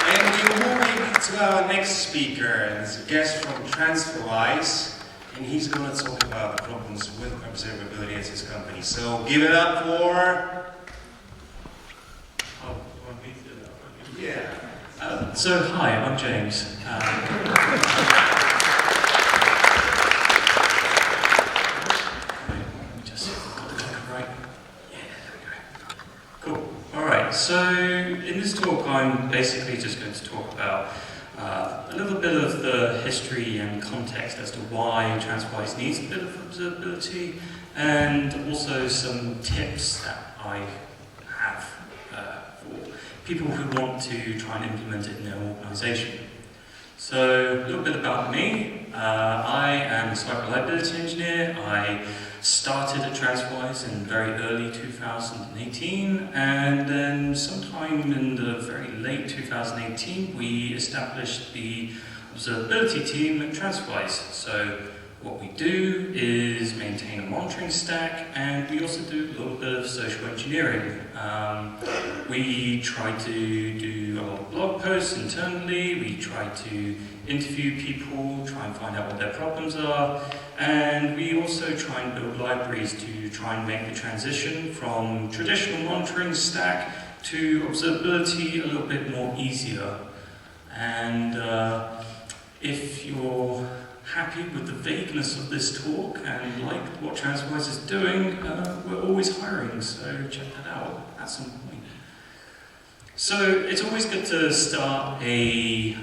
And we're moving to our next speaker, and it's a guest from Transferwise, and he's going to talk about the problems with observability at his company. So give it up for... Oh, you want me to do that? Yeah. So hi, I'm James. So in this talk I'm basically just going to talk about a little bit of the history and context as to why Transferwise needs a bit of observability, and also some tips that I have for people who want to try and implement it in their organization. So a little bit about me. I am a site reliability engineer. I started at Transferwise in very early 2018, and then sometime in the very late 2018 we established the observability team at Transferwise. So what we do is maintain a monitoring stack, and we also do a little bit of social engineering. We try to do a lot of blog posts internally, we try to interview people, try and find out what their problems are, and we also try and build libraries to try and make the transition from traditional monitoring stack to observability a little bit more easier. And if you're happy with the vagueness of this talk and like what Transferwise is doing, we're always hiring, so check that out at some point. So it's always good to start a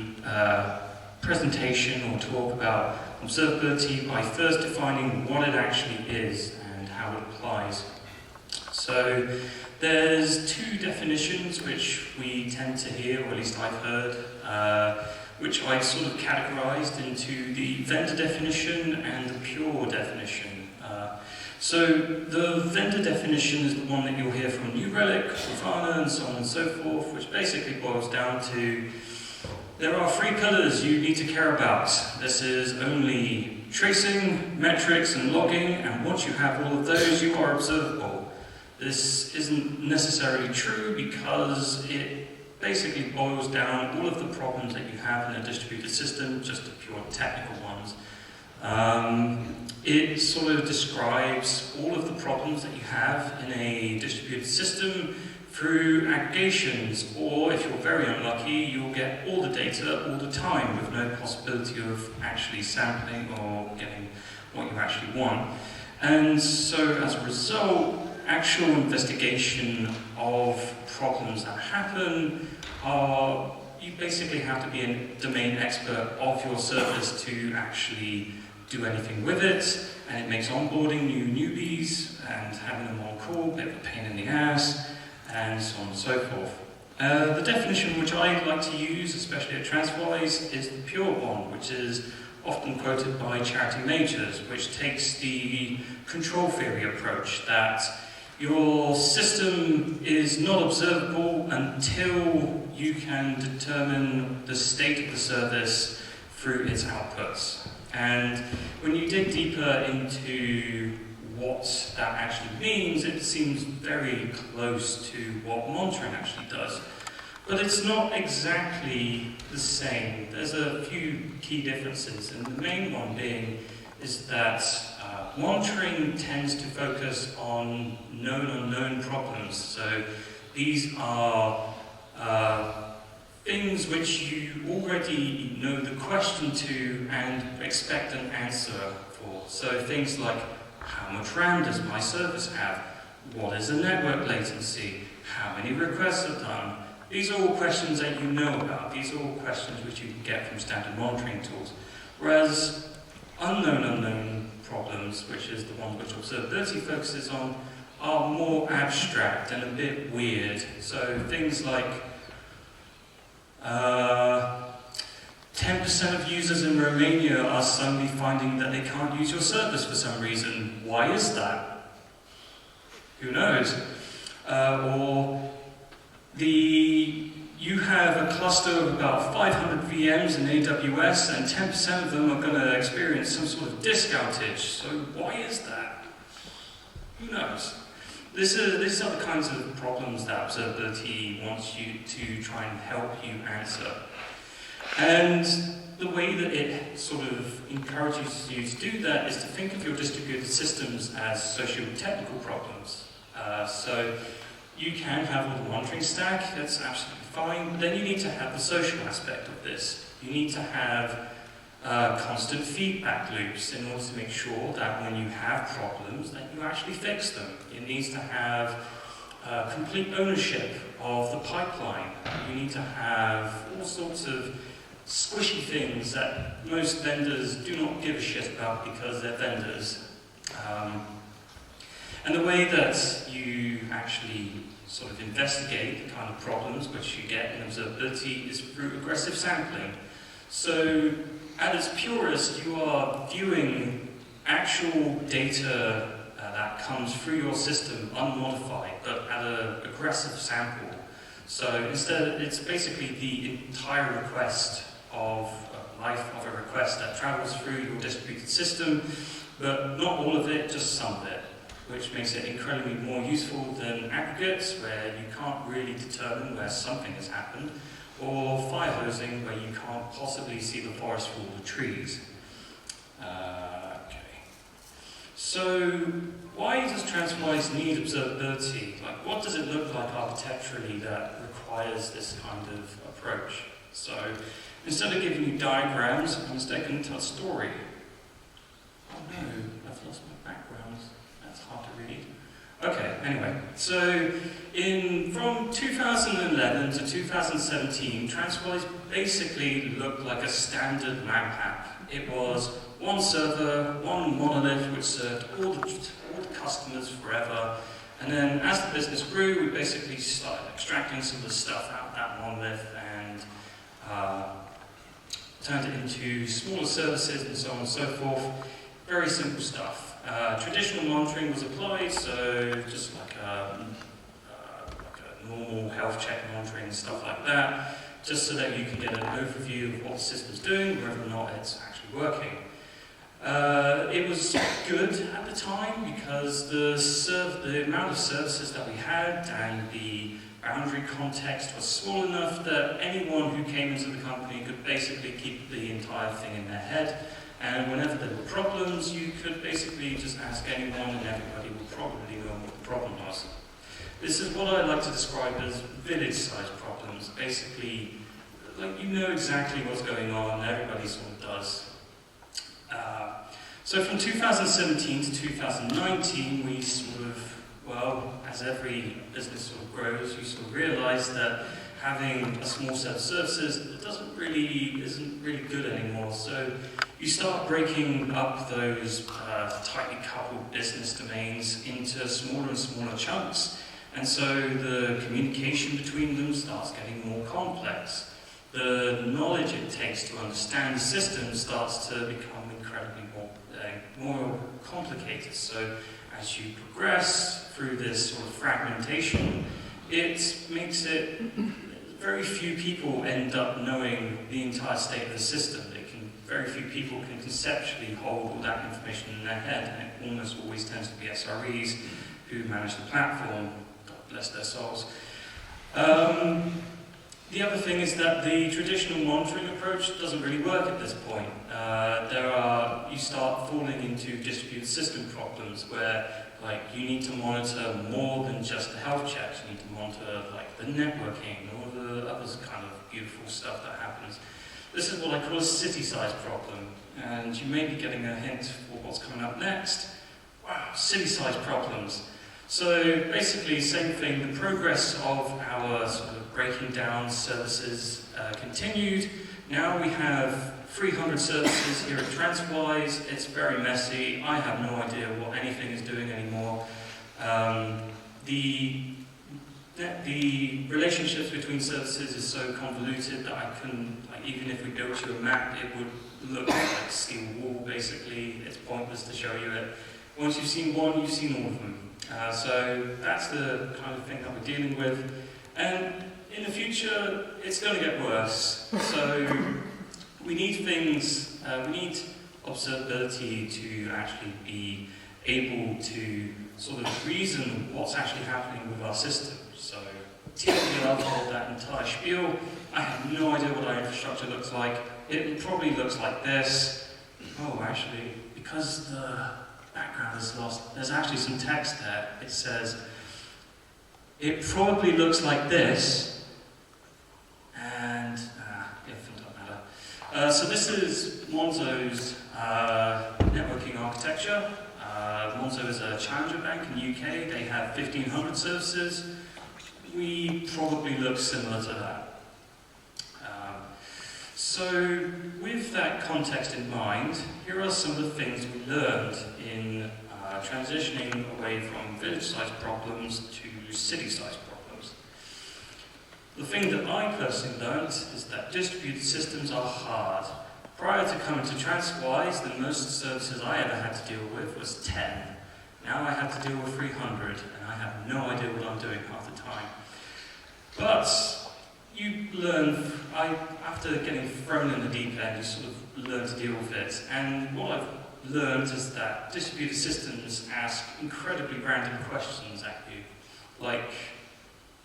presentation or talk about observability by first defining what it actually is and how it applies. So there's two definitions which we tend to hear, or at least I've heard, which I've sort of categorized into the vendor definition and the pure definition. So the vendor definition is the one that you'll hear from New Relic, Grafana, and so on and so forth, which basically boils down to there are three pillars you need to care about. This is only tracing, metrics, and logging, and once you have all of those, you are observable. This isn't necessarily true because it basically boils down all of the problems that you have in a distributed system, just the pure technical ones. It sort of describes all of the problems that you have in a distributed system through aggregations, or if you're very unlucky, you'll get all the data all the time with no possibility of actually sampling or getting what you actually want. And so as a result, actual investigation of problems that happen are, you basically have to be a domain expert of your service to actually do anything with it, and it makes onboarding new newbies and having them on call a bit of a pain in the ass, and so on and so forth. The definition which I like to use, especially at Transferwise, is the pure one, which is often quoted by charity majors, which takes the control theory approach that your system is not observable until you can determine the state of the service through its outputs. And when you dig deeper into what that actually means, it seems very close to what monitoring actually does. But it's not exactly the same. There's a few key differences, and the main one being is that monitoring tends to focus on known unknown problems. So these are things which you already know the question to and expect an answer for. So things like, how much RAM does my service have? What is the network latency? How many requests are done? These are all questions that you know about. These are all questions which you can get from standard monitoring tools. Whereas unknown problems, which is the one which observability focuses on, are more abstract and a bit weird. So things like 10% of users in Romania are suddenly finding that they can't use your service for some reason. Why is that? Who knows? Or you have a cluster of about 500 VMs in AWS, and 10% of them are going to experience some sort of disk outage. So why is that? Who knows? These are the kinds of problems that observability wants you to try and help you answer. And the way that it sort of encourages you to do that is to think of your distributed systems as socio-technical problems. So you can have all the monitoring stack, that's absolutely fine, but then you need to have the social aspect of this. You need to have constant feedback loops in order to make sure that when you have problems, that you actually fix them. It needs to have complete ownership of the pipeline. You need to have all sorts of squishy things that most vendors do not give a shit about because they're vendors. And the way that you actually sort of investigate the kind of problems which you get in observability is through aggressive sampling. So at its purest, you are viewing actual data that comes through your system unmodified, but at an aggressive sample. So instead, it's basically the entire request of life of a request that travels through your distributed system, but not all of it, just some of it, which makes it incredibly more useful than aggregates, where you can't really determine where something has happened, or fire hosing, where you can't possibly see the forest for all the trees. Okay. So, why does Transferwise need observability? Like, what does it look like architecturally that requires this kind of approach? So, instead of giving you diagrams, I'm instead going to tell a story. Oh no, I've lost my background. That's hard to read. Okay, anyway, so from 2011 to 2017, Transferwise basically looked like a standard LAMP app. It was one server, one monolith which served all the customers forever. And then as the business grew, we basically started extracting some of the stuff out of that monolith and turned it into smaller services and so on and so forth. Very simple stuff. Traditional monitoring was applied, so just like a normal health check monitoring and stuff like that, just so that you can get an overview of what the system's doing, whether or not it's actually working. It was good at the time because the amount of services that we had and the boundary context was small enough that anyone who came into the company could basically keep the entire thing in their head. And whenever there were problems, you could basically just ask anyone and everybody would probably know what the problem was. This is what I like to describe as village-sized problems. Basically, like, you know exactly what's going on, everybody sort of does. So from 2017 to 2019, we sort of, well, as every business sort of grows, you sort of realize that having a small set of services isn't really good anymore. So you start breaking up those tightly coupled business domains into smaller and smaller chunks. And so the communication between them starts getting more complex. The knowledge it takes to understand the system starts to become incredibly more complicated. So as you progress through this sort of fragmentation, it makes it very few people end up knowing the entire state of the system. Very few people can conceptually hold all that information in their head, and it almost always tends to be SREs who manage the platform. God bless their souls. The other thing is that the traditional monitoring approach doesn't really work at this point. You start falling into distributed system problems where, like, you need to monitor more than just the health checks. You need to monitor, like, the networking, all the other kind of beautiful stuff that happens. This is what I call a city-sized problem, and you may be getting a hint for what's coming up next. Wow, city-sized problems. So basically, same thing, the progress of our sort of breaking down services continued. Now we have 300 services here at Transferwise. It's very messy. I have no idea what anything is doing anymore. The relationships between services is so convoluted that I couldn't, like, even if we built you a map, it would look like a steel wall, basically. It's pointless to show you it. Once you've seen one, you've seen all of them. So that's the kind of thing that we're dealing with. And in the future, it's going to get worse. So we need things, we need observability to actually be able to sort of reason what's actually happening with our system. So TLDR for that entire spiel, I have no idea what our infrastructure looks like. It probably looks like this. Oh, actually, because the background is lost, there's actually some text there. It says, it probably looks like this, and it doesn't matter. So this is Monzo's networking architecture. Monzo is a challenger bank in the UK. They have 1,500 services. We probably look similar to that. So with that context in mind, here are some of the things we learned in transitioning away from village-sized problems to city-sized problems. The thing that I personally learned is that distributed systems are hard. Prior to coming to Transferwise, the most services I ever had to deal with was 10. Now I have to deal with 300, and I have no idea what I'm doing half the time. But you learn, after getting thrown in the deep end, you sort of learn to deal with it. And what I've learned is that distributed systems ask incredibly random questions at you. Like,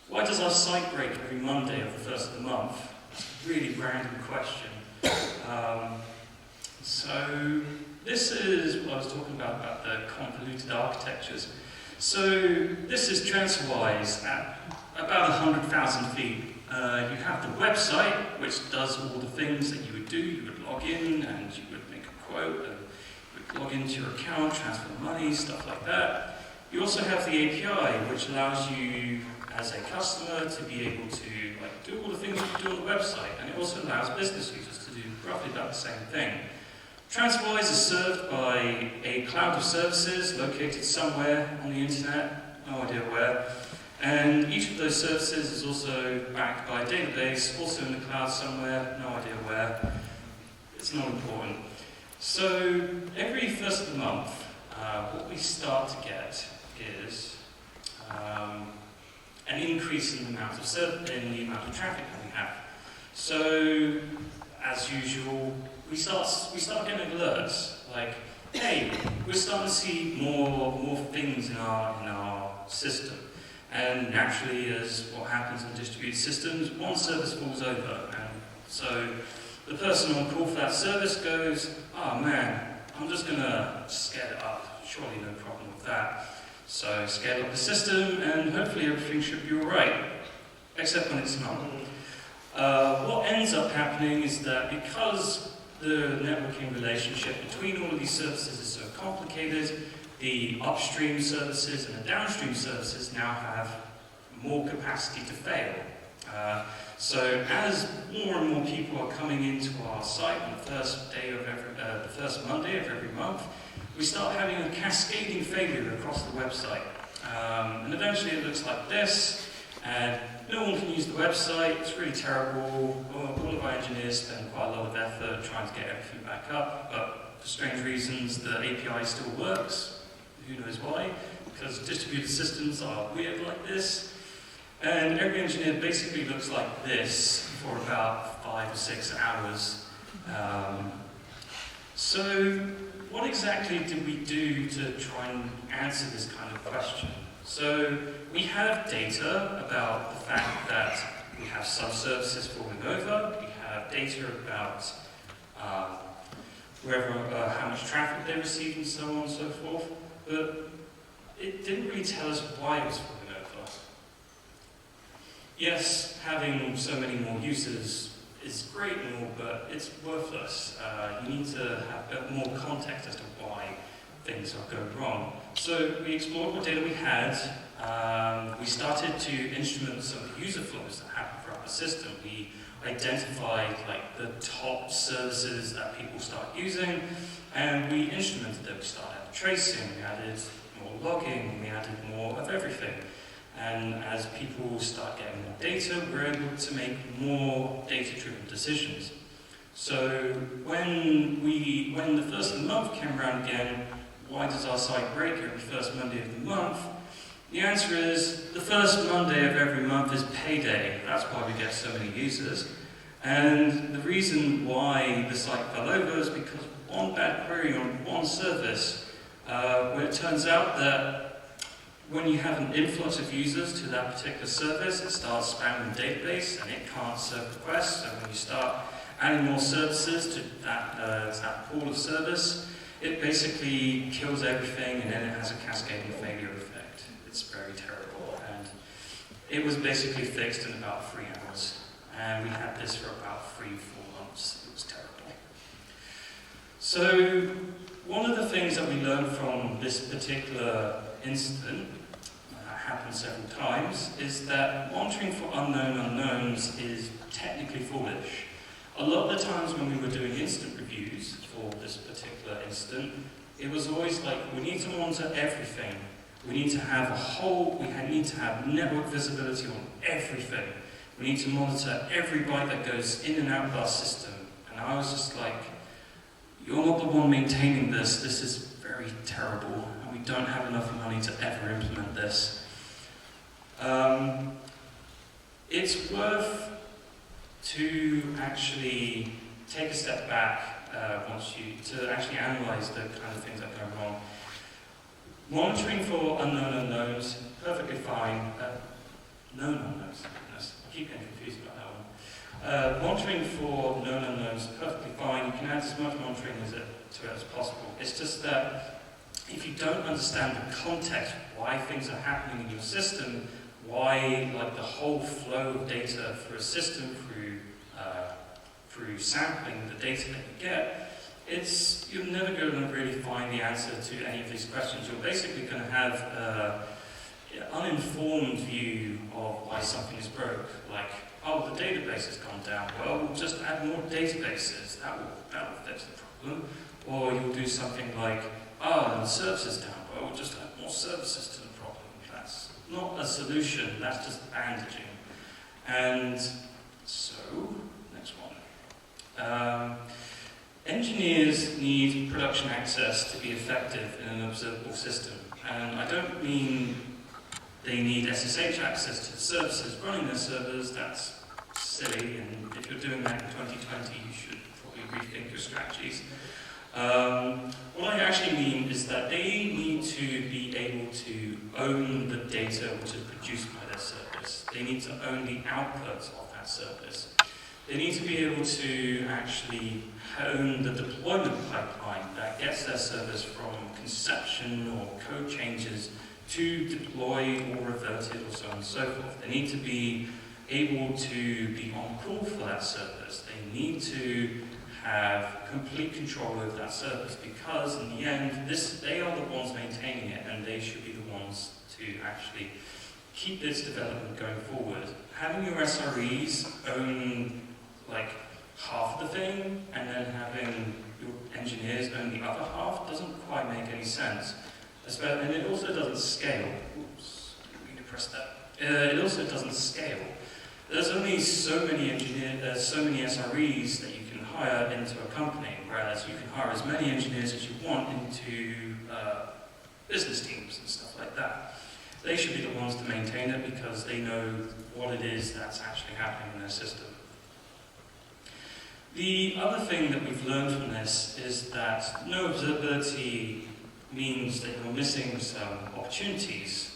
why does our site break every Monday of the first of the month? It's a really random question. So this is what I was talking about the convoluted architectures. So this is Transferwise at about 100,000 feet. You have the website, which does all the things that you would do. You would log in and you would make a quote, and you would log into your account, transfer money, stuff like that. You also have the API, which allows you as a customer to be able to do all the things you do on the website, and it also allows business users to do roughly about the same thing. Transferwise is served by a cloud of services located somewhere on the internet, no idea where. And each of those services is also backed by a database, also in the cloud somewhere, no idea where. It's not important. So every first of the month, what we start to get is an increase in the amount of traffic that we have. So, as usual, we start getting alerts like, hey, we're starting to see more things in our system. And naturally, as what happens in distributed systems, one service falls over. And so the person on call for that service goes, oh man, I'm just going to scale it up. Surely no problem with that. So scale up the system and hopefully everything should be alright. Except when it's not. What ends up happening is that because the networking relationship between all of these services is so complicated, the upstream services and the downstream services now have more capacity to fail. So as more and more people are coming into our site on the first day of the first Monday of every month, we start having a cascading failure across the website. And eventually it looks like this, and no one can use the website, it's really terrible. All of our engineers spend quite a lot of effort trying to get everything back up, but for strange reasons the API still works. Who knows why? Because distributed systems are weird like this. And every engineer basically looks like this for about 5 or 6 hours. So what exactly did we do to try and answer this kind of question? So we have data about the fact that we have some services falling over. We have data about how much traffic they received and so on and so forth. But it didn't really tell us why it was falling over. Yes, having so many more users is great and all, but it's worthless. You need to have a bit more context as to why things are going wrong. So we explored what data we had. We started to instrument some of the user flows that happen throughout the system. We identified the top services that people start using, and we instrumented them. We started tracing, we added more logging, we added more of everything. And as people start getting more data, we're able to make more data-driven decisions. So when the first of the month came around again, why does our site break every first Monday of the month? The answer is, the first Monday of every month is payday. That's why we get so many users. And the reason why the site fell over is because one bad query on one service Where it turns out that when you have an influx of users to that particular service, it starts spamming the database and it can't serve requests. So when you start adding more services to that pool of service, it basically kills everything and then it has a cascading failure effect. It's very terrible. And it was basically fixed in about 3 hours. And we had this for about 3-4 months. It was terrible. So one of the things that we learned from this particular incident, happened several times, is that monitoring for unknown unknowns is technically foolish. A lot of the times when we were doing incident reviews for this particular incident, it was always like, we need to monitor everything. We need to have need to have network visibility on everything. We need to monitor every byte that goes in and out of our system. And I was just like, you're not the one maintaining this. This is very terrible, and we don't have enough money to ever implement this. It's worth to actually take a step back to actually analyze the kind of things that go wrong. Monitoring for unknown unknowns, perfectly fine. Known unknowns, goodness, I keep getting confused about that one. Monitoring for known unknowns, perfectly fine. You can add as much monitoring to it as possible. It's just that if you don't understand the context, why things are happening in your system, why the whole flow of data through a system, through sampling the data that you get, you're never going to really find the answer to any of these questions. You're basically going to have an uninformed view of why something is broke. Like, oh, the database has gone down. Well, we'll just add more databases. That will fix the problem. Or you'll do something like, oh, the service is down. Well, we'll just add more services to the problem. That's not a solution. That's just bandaging. And so, next one. Engineers need production access to be effective in an observable system. And I don't mean they need SSH access to the services running their servers. That's silly, and if you're doing that in 2020, you should probably rethink your strategies. What I actually mean is that they need to be able to own the data which is produced by their service. They need to own the output of that service. They need to be able to actually own the deployment pipeline that gets their service from conception or code changes to deploy or revert it or so on and so forth. They need to be able to be on call for that service. They need to have complete control over that service because in the end, they are the ones maintaining it and they should be the ones to actually keep this development going forward. Having your SREs own half of the thing and then having your engineers own the other half doesn't quite make any sense. And it also doesn't scale. Oops, we need to press that. It also doesn't scale. There's only so many SREs that you can hire into a company, whereas you can hire as many engineers as you want into business teams and stuff like that. They should be the ones to maintain it because they know what it is that's actually happening in their system. The other thing that we've learned from this is that no observability means that you're missing some opportunities.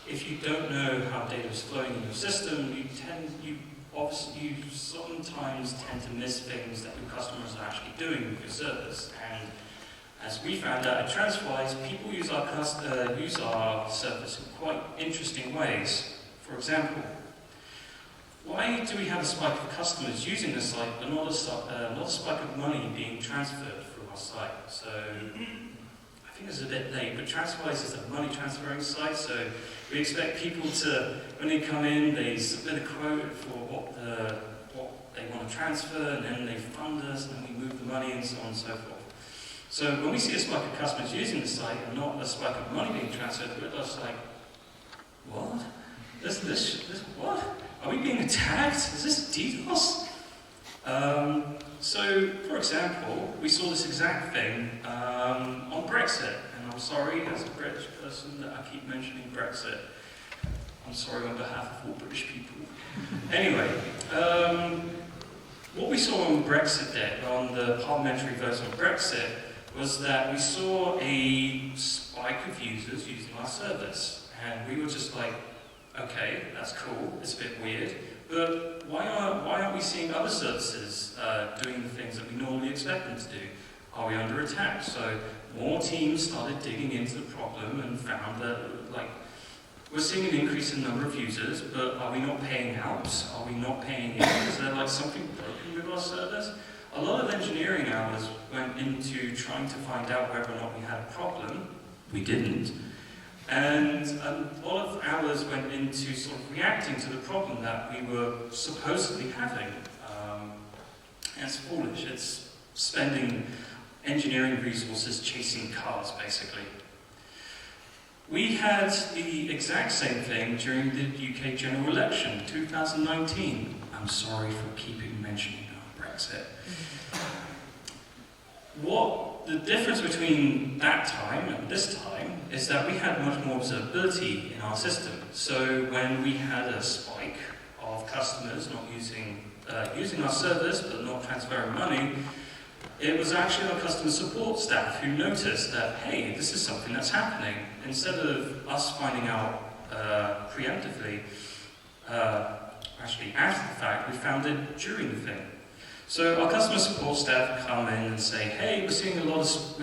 If you don't know how data is flowing in your system, you sometimes tend to miss things that your customers are actually doing with your service. And as we found out at Transferwise, people use our service in quite interesting ways. For example, why do we have a spike of customers using the site, but not a spike of money being transferred through our site? So I think it's a bit late, but Transferwise is a money transferring site, so we expect people to, when they come in, they submit a quote for what they want to transfer, and then they fund us, and then we move the money, and so on and so forth. So when we see a spike of customers using the site, and not a spike of money being transferred, we're just like, what? What? Are we being attacked? Is this DDoS? So, for example, we saw this exact thing on Brexit. And I'm sorry, as a British person, that I keep mentioning Brexit. I'm sorry on behalf of all British people. Anyway, what we saw on Brexit Day, on the parliamentary vote on Brexit, was that we saw a spike of users using our service. And we were just like, okay, that's cool, it's a bit weird, but why aren't we seeing other services doing the things that we normally expect them to do? Are we under attack? So more teams started digging into the problem and found that, like, we're seeing an increase in number of users, but are we not paying out? Are we not paying in? Is there like something broken with our service? A lot of engineering hours went into trying to find out whether or not we had a problem. We didn't. And a lot of hours went into sort of reacting to the problem that we were supposedly having. And it's foolish. It's spending engineering resources chasing cars, basically. We had the exact same thing during the UK general election, 2019. I'm sorry for keeping mentioning Brexit. What the difference between that time and this time is that we had much more observability in our system. So when we had a spike of customers not using our service but not transferring money, it was actually our customer support staff who noticed that, hey, this is something that's happening. Instead of us finding out preemptively, actually after the fact, we found it during the thing. So our customer support staff come in and say, hey, we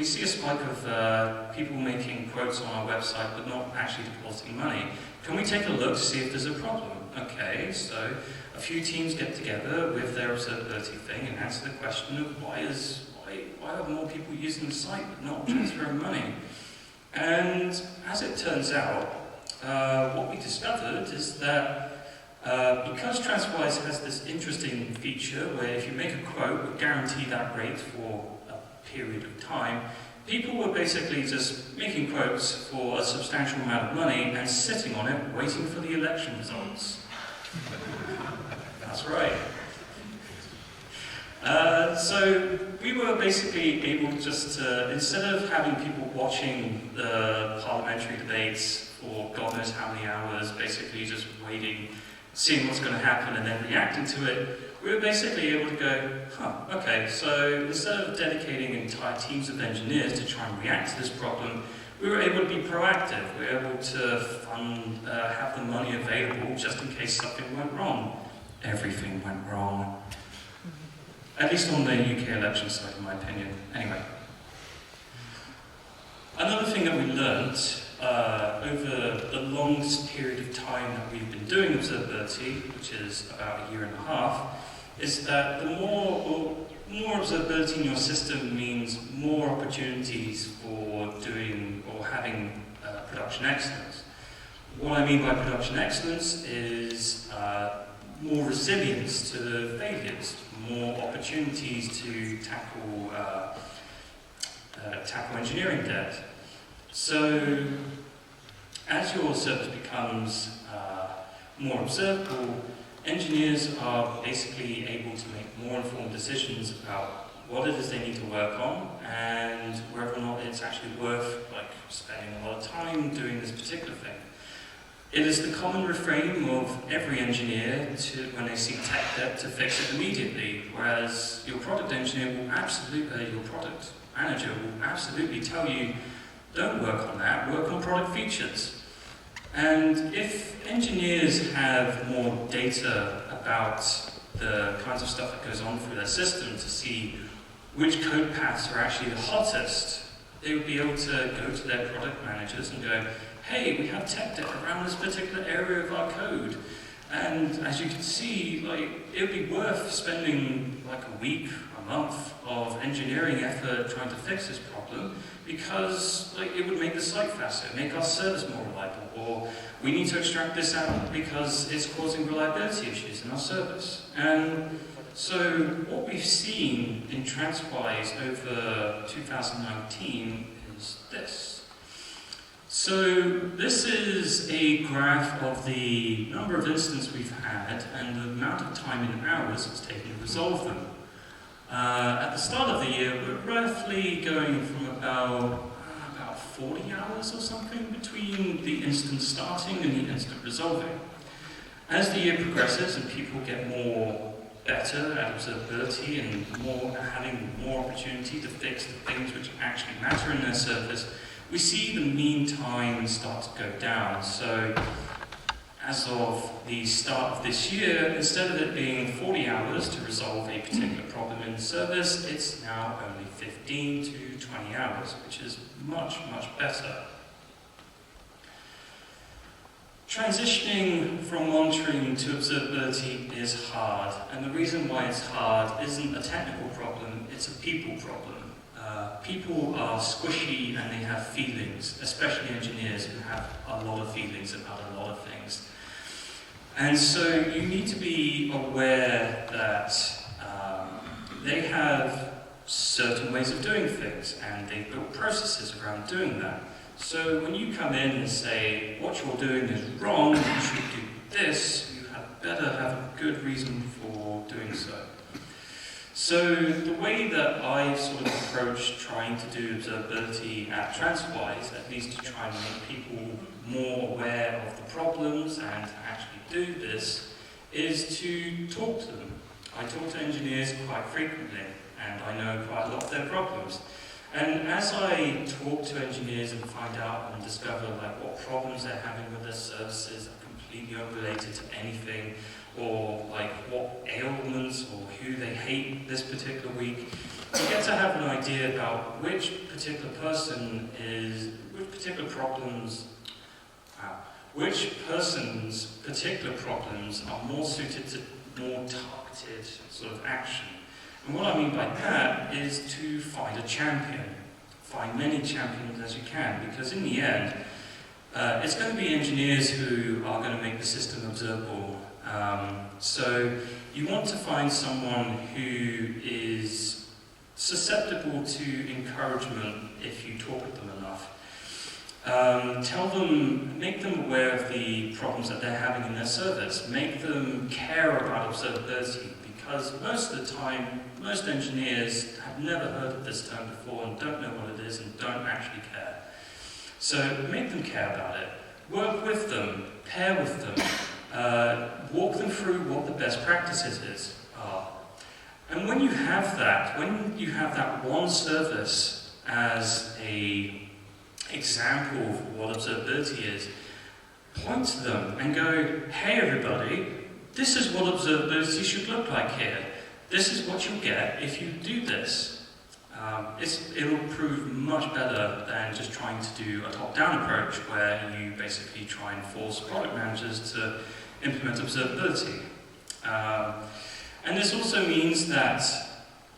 see a spike of people making quotes on our website but not actually depositing money. Can we take a look to see if there's a problem? Okay, so a few teams get together with their observability thing and answer the question of why are more people using the site but not transferring money? And as it turns out, what we discovered is that because Transferwise has this interesting feature where if you make a quote, we guarantee that rate for a period of time, people were basically just making quotes for a substantial amount of money and sitting on it, waiting for the election results. That's right. So we were basically able just to, instead of having people watching the parliamentary debates for God knows how many hours, basically just waiting, seeing what's going to happen and then reacting to it, we were basically able to go, okay, so instead of dedicating entire teams of engineers to try and react to this problem, we were able to be proactive. We were able to have the money available just in case something went wrong. Everything went wrong. At least on the UK election side, in my opinion. Anyway. Another thing that we learned over the longest period of time that we've been doing observability, which is about a year and a half, is that the more observability in your system means more opportunities for doing or having production excellence. What I mean by production excellence is more resilience to failures, more opportunities to tackle engineering debt. So, as your service becomes more observable, engineers are basically able to make more informed decisions about what it is they need to work on and whether or not it's actually worth spending a lot of time doing this particular thing. It is the common refrain of every engineer when they see tech debt to fix it immediately, whereas your product engineer will absolutely, your product manager will absolutely tell you, don't work on that, work on product features. And if engineers have more data about the kinds of stuff that goes on through their system to see which code paths are actually the hottest, they would be able to go to their product managers and go, hey, we have tech debt around this particular area of our code. And as you can see, it would be worth spending a week, a month of engineering effort trying to fix this problem because it would make the site faster, make our service more reliable, or we need to extract this out because it's causing reliability issues in our service. And so what we've seen in Transferwise over 2019 is this. So this is a graph of the number of incidents we've had and the amount of time in hours it's taken to resolve them. At the start of the year, we're roughly going from about 40 hours or something between the instance starting and the instant resolving. As the year progresses and people get more better at observability and having more opportunity to fix the things which actually matter in their service, we see the mean time start to go down. So as of the start of this year, instead of it being 40 hours to resolve a particular problem in the service, it's now only 15 to 20 hours, which is much, much better. Transitioning from monitoring to observability is hard, and the reason why it's hard isn't a technical problem, it's a people problem. People are squishy and they have feelings, especially engineers who have a lot of feelings about a lot of things. And so you need to be aware that they have certain ways of doing things, and they've built processes around doing that. So when you come in and say, what you're doing is wrong, you should do this, you had better have a good reason for doing so. So the way that I sort of approach trying to do observability at Transferwise, at least to try and make people more aware of the problems and to actually do this, is to talk to them. I talk to engineers quite frequently, and I know quite a lot of their problems. And as I talk to engineers and find out and discover like what problems they're having with their services are completely unrelated to anything, or like what ailments or who they hate this particular week, you get to have an idea about which particular person's particular problems are more suited to more targeted sort of action. And what I mean by that is to find a champion. Find many champions as you can, because in the end, it's going to be engineers who are going to make the system observable. So you want to find someone who is susceptible to encouragement if you talk with them enough. Make them aware of the problems that they're having in their service. Make them care about observability, because most of the time, most engineers have never heard of this term before and don't know what it is and don't actually care. So make them care about it. Work with them, pair with them, walk them through what the best practices are. And when you have that one service as an example of what observability is, point to them and go, hey everybody, this is what observability should look like here. This is what you'll get if you do this. It'll prove much better than just trying to do a top-down approach where you basically try and force product managers to implement observability. And this also means that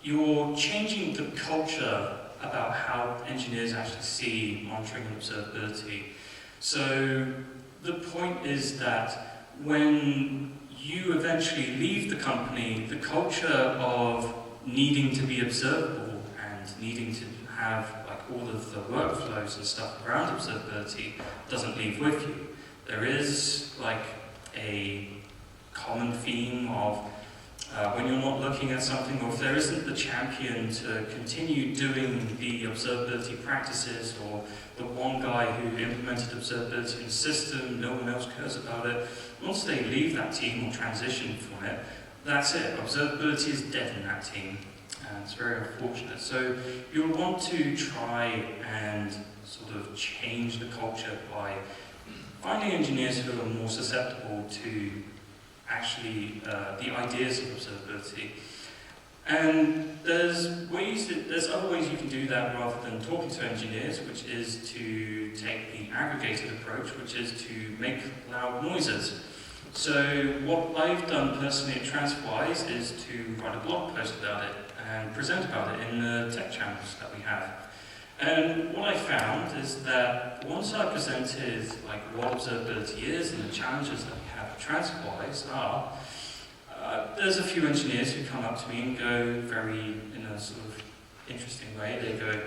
you're changing the culture about how engineers actually see monitoring and observability. So the point is that when you eventually leave the company, the culture of needing to be observable and needing to have like all of the workflows and stuff around observability doesn't leave with you. There is like a common theme of when you're not looking at something, or if there isn't the champion to continue doing the observability practices, or the one guy who implemented observability in the system, no one else cares about it, once they leave that team or transition from it, that's it. Observability is dead in that team, and it's very unfortunate. So you'll want to try and sort of change the culture by finding engineers who are more susceptible to actually the ideas of observability. And there's other ways you can do that rather than talking to engineers, which is to take the aggregated approach, which is to make loud noises. So what I've done personally at Transferwise is to write a blog post about it and present about it in the tech channels that we have. And what I found is that once I presented like what observability is and the challenges that we have at Transferwise are, there's a few engineers who come up to me and go in a sort of interesting way, they go,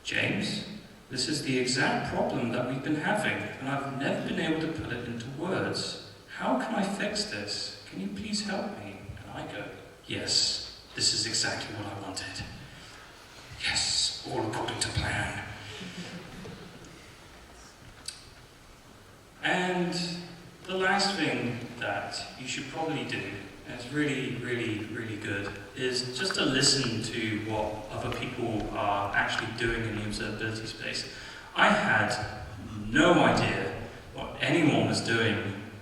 James, this is the exact problem that we've been having, and I've never been able to put it into words. How can I fix this? Can you please help me? And I go, yes, this is exactly what I wanted. Yes, all according to plan. And the last thing that you should probably do, and it's really, really, really good, is just to listen to what other people are actually doing in the observability space. I had no idea what anyone was doing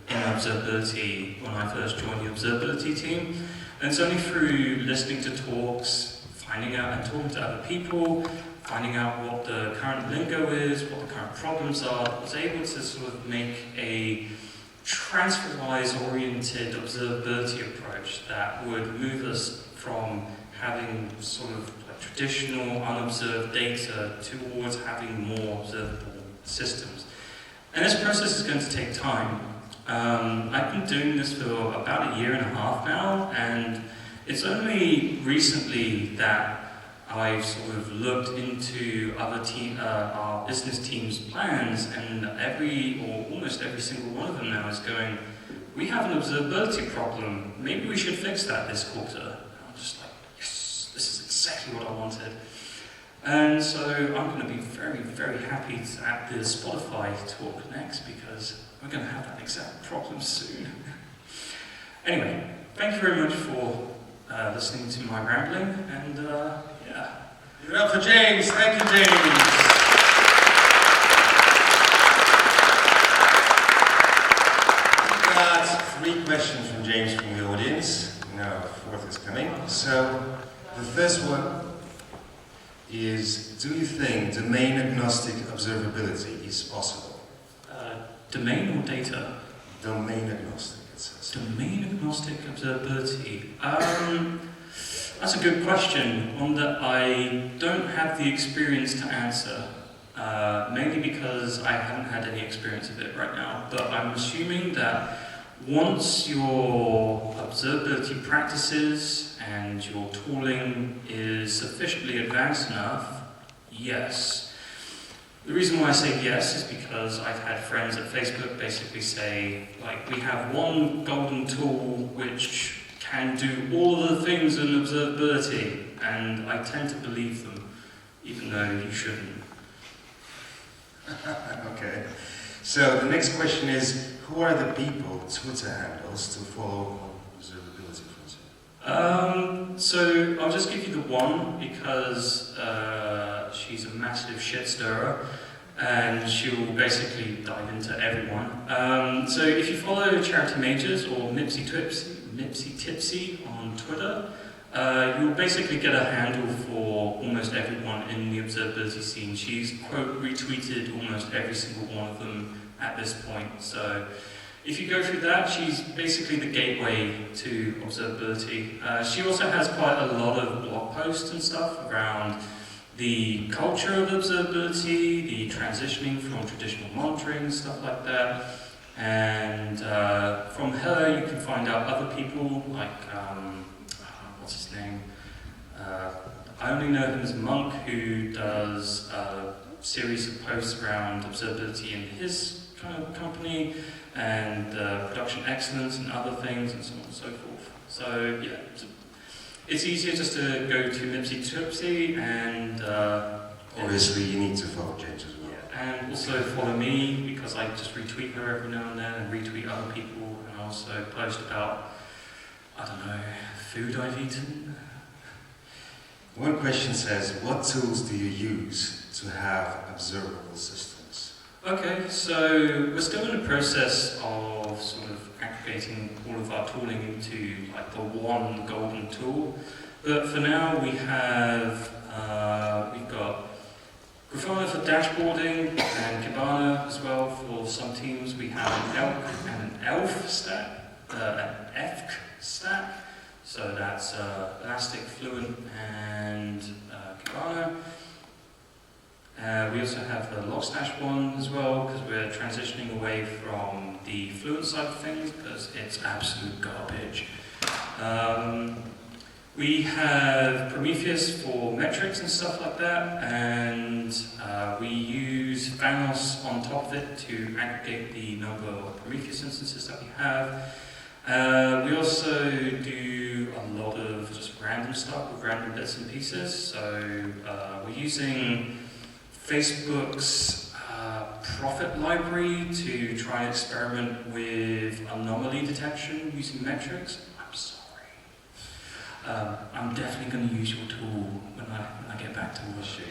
in observability when I first joined the observability team. And it's only through listening to talks, finding out and talking to other people, finding out what the current lingo is, what the current problems are, I was able to sort of make a Transferwise oriented observability approach that would move us from having sort of like traditional unobserved data towards having more observable systems. And this process is going to take time. I've been doing this for about 1.5 years now, and it's only recently that I've sort of looked into our business team's plans, and almost every single one of them now is going, we have an observability problem, maybe we should fix that this quarter. And I'm just like, yes, this is exactly what I wanted. And so I'm going to be very, very happy to add the Spotify talk next, because we're going to have that exact problem soon. Anyway, thank you very much for listening to my rambling, and yeah. Give it up for James. Thank you, James. We've got 3 questions from James from the audience. Now, the 4th is coming. So, the first one is, do you think domain agnostic observability is possible? Domain or data? Domain agnostic, it says. Domain agnostic observability. That's a good question, one that I don't have the experience to answer, mainly because I haven't had any experience of it right now, but I'm assuming that once your observability practices and your tooling is sufficiently advanced enough, yes. The reason why I say yes is because I've had friends at Facebook basically say, like, we have one golden tool which can do all of the things in observability, and I tend to believe them, even though you shouldn't. Okay. So the next question is, who are the people, Twitter handles, to follow on observability front? So I'll just give you the one, because she's a massive shit stirrer, and she'll basically dive into everyone. So if you follow Charity Majors or Nipsey Tipsy on Twitter, you'll basically get a handle for almost everyone in the observability scene. She's quote retweeted almost every single one of them at this point. So if you go through that, she's basically the gateway to observability. She also has quite a lot of blog posts and stuff around the culture of observability, the transitioning from traditional monitoring, stuff like that. And from her, you can find out other people like, what's his name? I only know him as Monk, who does a series of posts around observability in his kind of company, and production excellence and other things, and so on and so forth. So yeah, it's easier just to go to Nipsey Tipsy and obviously you need to follow James as well. Yeah, and also follow me, because I just retweet her every now and then, and retweet other people, and I also post about, I don't know, food I've eaten. One question says, what tools do you use to have observable systems? Okay, so we're still in the process of sort of aggregating all of our tooling into like the one golden tool. But for now, we've got Grafana for dashboarding and Kibana as well for some teams. We have an ELK and an ELF stack, an EFK stack. So that's Elastic, Fluent, and Kibana. We also have the Logstash one as well, because we're transitioning away from the Fluent side of things, because it's absolute garbage. We have Prometheus for metrics and stuff like that, and we use Vanos on top of it to aggregate the number of Prometheus instances that we have. We also do a lot of just random stuff with random bits and pieces, so we're using Facebook's profit library to try and experiment with anomaly detection using metrics. I'm sorry. I'm definitely going to use your tool when I get back to work. Sure.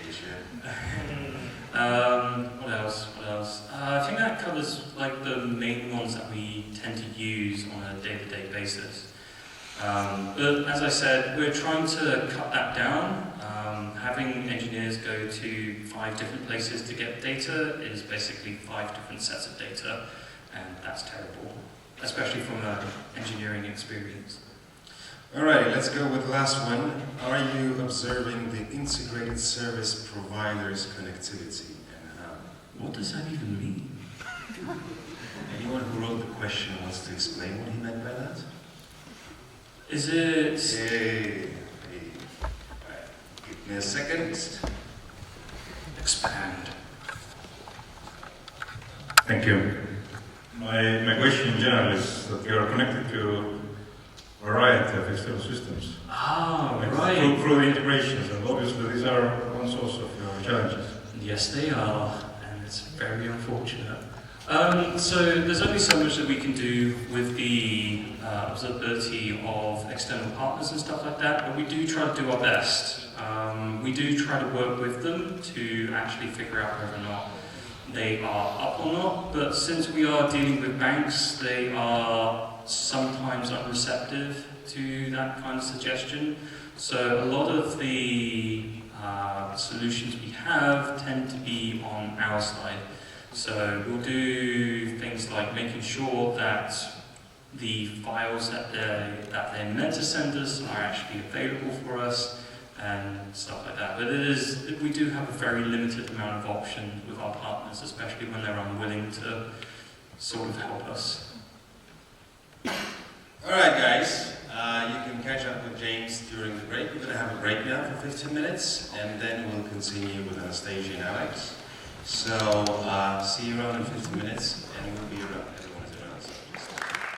What else? I think that covers like the main ones that we tend to use on a day-to-day basis. But as I said, we're trying to cut that down. Having engineers go to 5 different places to get data is basically 5 different sets of data, and that's terrible, especially from an engineering experience. Alright, let's go with the last one. Are you observing the integrated service provider's connectivity and how? What does that even mean? Anyone who wrote the question wants to explain what he meant by that? Is it... Hey. Right. Give me a second. Expand. Thank you. My question in general is that you are connected to a variety of external systems. Right. Through the integrations, and obviously these are one source of your challenges. Yes, they are, and it's very unfortunate. So there's only so much that we can do with the observability of external partners and stuff like that, but we do try to do our best. We do try to work with them to actually figure out whether or not they are up or not, but since we are dealing with banks, they are sometimes unreceptive to that kind of suggestion. So a lot of the solutions we have tend to be on our side. So we'll do things like making sure that the files that they're meant to send us are actually available for us and stuff like that. But we do have a very limited amount of options with our partners, especially when they're unwilling to sort of help us. Alright guys, you can catch up with James during the break. We're going to have a break now for 15 minutes and then we'll continue with Anastasia and Alex. So, see you around in 15 minutes and we'll be around.